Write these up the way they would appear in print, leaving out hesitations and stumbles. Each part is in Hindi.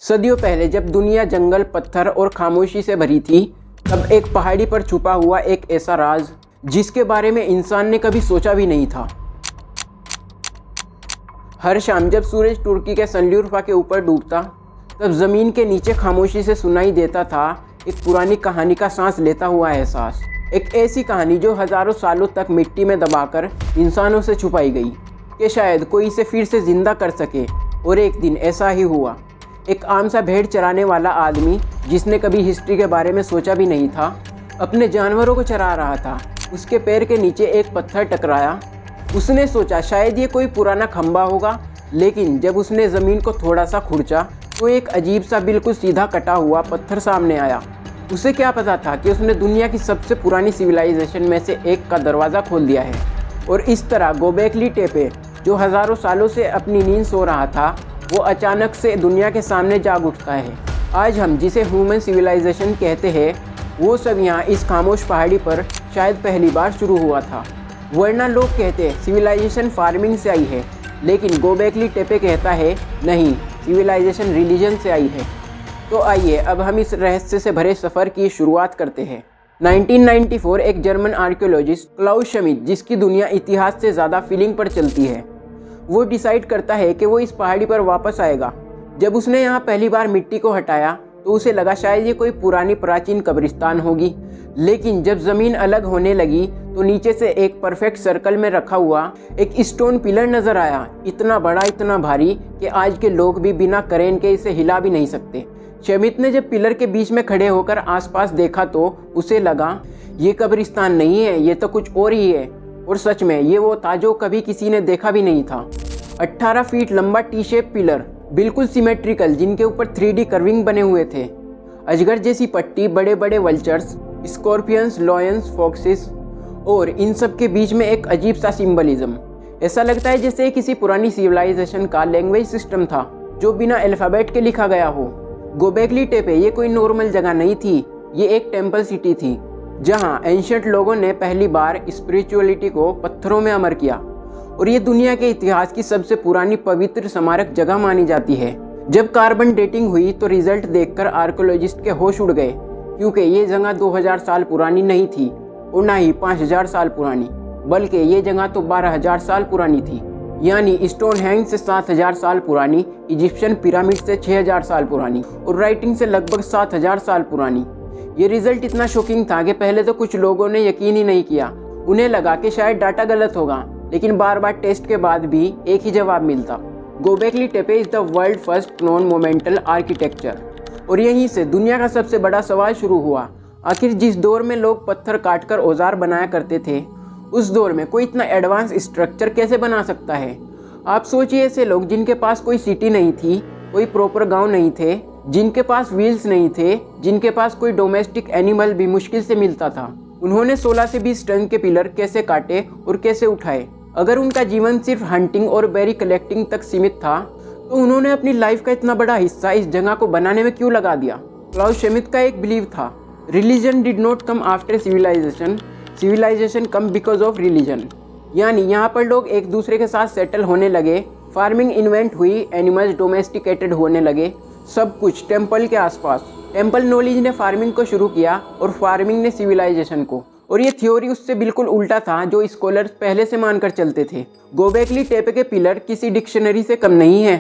सदियों पहले जब दुनिया जंगल, पत्थर और खामोशी से भरी थी, तब एक पहाड़ी पर छुपा हुआ एक ऐसा राज जिसके बारे में इंसान ने कभी सोचा भी नहीं था। हर शाम जब सूरज तुर्की के सनल्यूरफा के ऊपर डूबता, तब ज़मीन के नीचे खामोशी से सुनाई देता था एक पुरानी कहानी का सांस लेता हुआ एहसास। एक ऐसी कहानी जो हज़ारों सालों तक मिट्टी में दबाकर इंसानों से छुपाई गई कि शायद कोई इसे फिर से ज़िंदा कर सके। और एक दिन ऐसा ही हुआ। एक आम सा भेड़ चराने वाला आदमी, जिसने कभी हिस्ट्री के बारे में सोचा भी नहीं था, अपने जानवरों को चरा रहा था। उसके पैर के नीचे एक पत्थर टकराया। उसने सोचा शायद ये कोई पुराना खंबा होगा, लेकिन जब उसने ज़मीन को थोड़ा सा खुरचा तो एक अजीब सा बिल्कुल सीधा कटा हुआ पत्थर सामने आया। उसे क्या पता था कि उसने दुनिया की सबसे पुरानी सिविलाइजेशन में से एक का दरवाज़ा खोल दिया है। और इस तरह गोबेकली टेपे, जो हज़ारों सालों से अपनी नींद सो रहा था, वो अचानक से दुनिया के सामने जाग उठता है। आज हम जिसे ह्यूमन सिविलाइजेशन कहते हैं, वो सब यहाँ इस खामोश पहाड़ी पर शायद पहली बार शुरू हुआ था। वरना लोग कहते हैं सिविलाइजेशन फार्मिंग से आई है, लेकिन गोबेकली टेपे कहता है नहीं, सिविलाइजेशन रिलीजन से आई है। तो आइए अब हम इस रहस्य से भरे सफ़र की शुरुआत करते हैं। 1994 एक जर्मन आर्कियोलॉजिस्ट क्लाउस श्मिट, जिसकी दुनिया इतिहास से ज़्यादा फीलिंग पर चलती है, वो डिसाइड करता है कि वो इस पहाड़ी पर वापस आएगा। जब उसने यहाँ पहली बार मिट्टी को हटाया तो उसे लगा शायद ये कोई पुरानी प्राचीन कब्रिस्तान होगी। लेकिन जब ज़मीन अलग होने लगी तो नीचे से एक परफेक्ट सर्कल में रखा हुआ एक स्टोन पिलर नज़र आया, इतना बड़ा, इतना भारी कि आज के लोग भी बिना क्रेन के इसे हिला भी नहीं सकते। श्मिट ने जब पिलर के बीच में खड़े होकर आसपास देखा तो उसे लगा ये कब्रिस्तान नहीं है, ये तो कुछ और ही है। और सच में ये वो था जो कभी किसी ने देखा भी नहीं था। 18 फीट लंबा टी शेप पिलर, बिल्कुल सिमेट्रिकल, जिनके ऊपर 3D कर्विंग बने हुए थे। अजगर जैसी पट्टी, बड़े बड़े वल्चर्स, स्कॉर्पियंस, लॉयंस, फॉक्सेस, और इन सब के बीच में एक अजीब सा सिंबलिज्म। ऐसा लगता है जैसे किसी पुरानी सिविलाइजेशन का लैंग्वेज सिस्टम था जो बिना अल्फ़ाबेट के लिखा गया हो। गोबेकली टेपे ये कोई नॉर्मल जगह नहीं थी, ये एक टेम्पल सिटी थी, जहाँ एंशिएंट लोगों ने पहली बार स्पिरिचुअलिटी को पत्थरों में अमर किया। और ये दुनिया के इतिहास की सबसे पुरानी पवित्र स्मारक जगह मानी जाती है। जब कार्बन डेटिंग हुई तो रिजल्ट देखकर आर्कियोलॉजिस्ट के होश उड़ गए, क्योंकि ये जगह 2000 साल पुरानी नहीं थी और ना ही 5000 साल पुरानी, बल्कि ये जगह तो 12000 साल पुरानी थी। यानी स्टोनहेंज से 7000 साल पुरानी, इजिप्शियन पिरामिड से 6000 साल पुरानी और राइटिंग से लगभग 7000 साल पुरानी। ये रिजल्ट इतना शॉकिंग था कि पहले तो कुछ लोगों ने यकीन ही नहीं किया। उन्हें लगा कि शायद डाटा गलत होगा, लेकिन बार बार टेस्ट के बाद भी एक ही जवाब मिलता। Gobekli Tepe is the world first non monumental architecture. और यहीं से दुनिया का सबसे बड़ा सवाल शुरू हुआ। आखिर जिस दौर में लोग पत्थर काटकर औजार बनाया करते थे, उस दौर में कोई इतना एडवांस स्ट्रक्चर कैसे बना सकता है? आप सोचिए, ऐसे लोग जिनके पास कोई सिटी नहीं थी, कोई प्रॉपर गाँव नहीं थे, जिनके पास व्हील्स नहीं थे, जिनके पास कोई डोमेस्टिक एनिमल भी मुश्किल से मिलता था, उन्होंने 16 से 20 टन के पिलर कैसे काटे और कैसे उठाए? अगर उनका जीवन सिर्फ हंटिंग और बेरी कलेक्टिंग तक सीमित था, तो उन्होंने अपनी लाइफ का इतना बड़ा हिस्सा इस जगह को बनाने में क्यों लगा दिया? क्लाउस श्मिट का एक बिलीव था, religion did not come after civilization, civilization come because of religion. यानी यहाँ पर लोग एक दूसरे के साथ सेटल होने लगे, फार्मिंग इन्वेंट हुई, एनिमल्स डोमेस्टिकेटेड होने लगे, सब कुछ टेम्पल के आसपास। टेम्पल नॉलेज ने फार्मिंग को शुरू किया और फार्मिंग ने सिविलाइजेशन को। और ये थ्योरी उससे बिल्कुल उल्टा था जो स्कॉलर्स पहले से मानकर चलते थे। गोबेकली टेपे के पिलर किसी डिक्शनरी से कम नहीं है।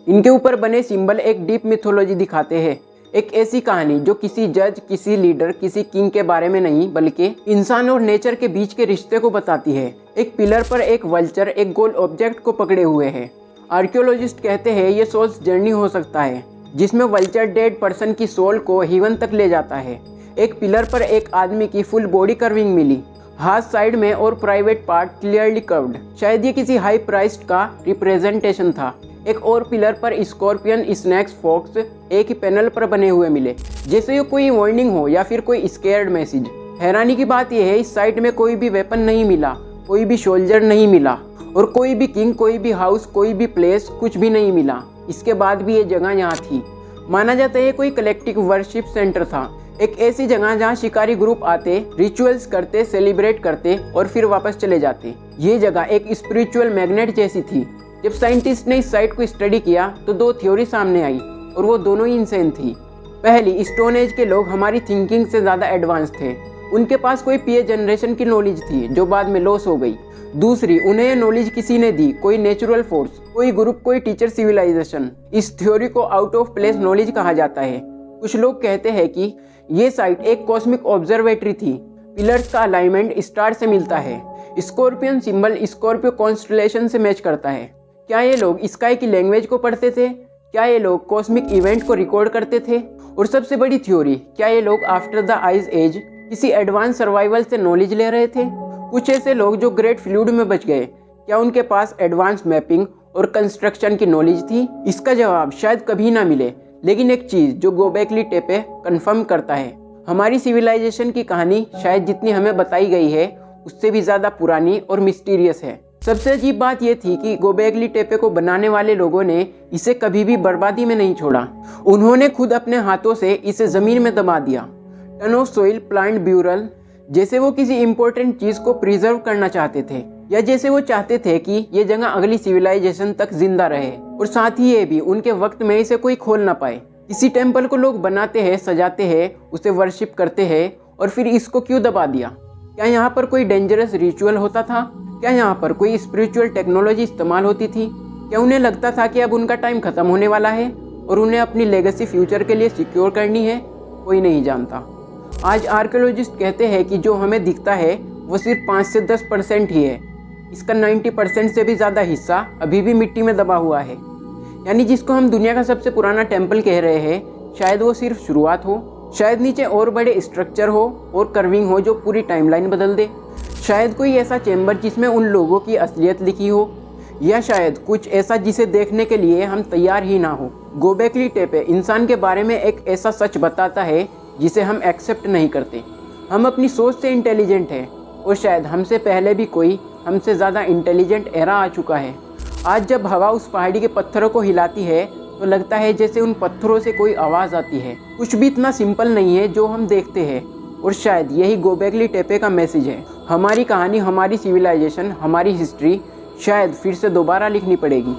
इनके ऊपर बने सिंबल एक डीप मिथोलॉजी दिखाते हैं, एक ऐसी कहानी जो किसी जज, किसी लीडर, किसी किंग के बारे में नहीं, बल्कि इंसान और नेचर के बीच के रिश्ते को बताती है। एक पिलर पर एक वल्चर एक गोल ऑब्जेक्ट को पकड़े हुए है। आर्कियोलॉजिस्ट कहते हैं ये सोल्स जर्नी हो सकता है, जिसमें वल्चर डेड पर्सन की सोल को हेवन तक ले जाता है। एक पिलर पर एक आदमी की फुल बॉडी कर्विंग मिली, हाथ साइड में और प्राइवेट पार्ट क्लियरली कर्व्ड। शायद ये किसी हाई प्राइस्ड का रिप्रेजेंटेशन था। एक और पिलर पर स्कॉर्पियन, स्नैक्स, फॉक्स एक ही पैनल पर बने हुए मिले, जैसे ये कोई वार्निंग हो या फिर कोई स्केयर्ड मैसेज। हैरानी की बात यह है, इस साइट में कोई भी वेपन नहीं मिला, कोई भी सोल्जर नहीं मिला, और कोई भी किंग, कोई भी हाउस, कोई भी प्लेस, कुछ भी नहीं मिला। इसके बाद भी ये जगह यहाँ थी। माना जाता है कोई कलेक्टिव वर्शिप सेंटर था, एक ऐसी जगह जहाँ शिकारी ग्रुप आते, रिचुअल्स करते, सेलिब्रेट करते और फिर वापस चले जाते। ये जगह एक स्पिरिचुअल मैग्नेट जैसी थी। जब साइंटिस्ट ने इस साइट को स्टडी किया तो दो थ्योरी सामने आई। और वो दोनों ही इंसेन थी। पहली, स्टोन एज के लोग हमारी थिंकिंग से ज़्यादा एडवांस थे। उनके पास कोई पीए जनरेशन की नॉलेज थी जो बाद में लॉस हो गई। दूसरी, उन्हें ये नॉलेज किसी ने दी, कोई नेचुरल फोर्स, कोई ग्रुप, कोई टीचर सिविलाइजेशन। इस थ्योरी को आउट ऑफ प्लेस नॉलेज कहा जाता है। कुछ लोग कहते हैं कि ये साइट एक कॉस्मिक ऑब्जर्वेटरी थी। पिलर्स का अलाइनमेंट स्टार से मिलता है। स्कॉर्पियन सिंबल स्कॉर्पियो कॉन्स्टलेशन से मैच करता है। क्या ये लोग स्काई की लैंग्वेज को पढ़ते थे? क्या ये लोग कॉस्मिक इवेंट को रिकॉर्ड करते थे? और सबसे बड़ी थ्योरी, क्या ये लोग आफ्टर द आइस एज किसी एडवांस सर्वाइवल से नॉलेज ले रहे थे? कुछ ऐसे लोग जो ग्रेट फ्लूड में बच गए, क्या उनके पास एडवांस मैपिंग और कंस्ट्रक्शन की नॉलेज थी? इसका जवाब शायद कभी ना मिले, लेकिन एक चीज़ जो गोबेकली टेपे कंफर्म करता है, हमारी सिविलाइजेशन की कहानी शायद जितनी हमें बताई गई है उससे भी ज़्यादा पुरानी और मिस्टीरियस है। सबसे अजीब बात यह थी कि गोबेकली टेपे को बनाने वाले लोगों ने इसे कभी भी बर्बादी में नहीं छोड़ा। उन्होंने खुद अपने हाथों से इसे ज़मीन में दबा दिया, ton of soil plant burial, जैसे वो किसी इंपॉर्टेंट चीज़ को प्रिजर्व करना चाहते थे, या जैसे वो चाहते थे कि ये जगह अगली सिविलाइजेशन तक जिंदा रहे, और साथ ही ये भी उनके वक्त में इसे कोई खोल ना पाए। किसी टेम्पल को लोग बनाते हैं, सजाते हैं, उसे वर्शिप करते हैं, और फिर इसको क्यों दबा दिया? क्या यहाँ पर कोई डेंजरस रिचुअल होता था? क्या यहाँ पर कोई स्पिरिचुअल टेक्नोलॉजी इस्तेमाल होती थी? क्या उन्हें लगता था कि अब उनका टाइम खत्म होने वाला है और उन्हें अपनी लेगेसी फ्यूचर के लिए सिक्योर करनी है? कोई नहीं जानता। आज आर्कियोलॉजिस्ट कहते हैं कि जो हमें दिखता है वो सिर्फ 5 से 10% ही है। इसका 90% से भी ज़्यादा हिस्सा अभी भी मिट्टी में दबा हुआ है। यानी जिसको हम दुनिया का सबसे पुराना टेम्पल कह रहे हैं, शायद वो सिर्फ शुरुआत हो। शायद नीचे और बड़े स्ट्रक्चर हो और कर्विंग हो जो पूरी टाइमलाइन बदल दे। शायद कोई ऐसा चेम्बर जिसमें उन लोगों की असलियत लिखी हो, या शायद कुछ ऐसा जिसे देखने के लिए हम तैयार ही ना हो। गोबेकली टेपे इंसान के बारे में एक ऐसा सच बताता है जिसे हम एक्सेप्ट नहीं करते। हम अपनी सोच से इंटेलिजेंट हैं, और शायद हमसे पहले भी कोई हमसे ज़्यादा इंटेलिजेंट एरा आ चुका है। आज जब हवा उस पहाड़ी के पत्थरों को हिलाती है तो लगता है जैसे उन पत्थरों से कोई आवाज़ आती है। कुछ भी इतना सिंपल नहीं है जो हम देखते हैं, और शायद यही गोबेकली टेपे का मैसेज है। हमारी कहानी, हमारी सिविलाइजेशन, हमारी हिस्ट्री शायद फिर से दोबारा लिखनी पड़ेगी।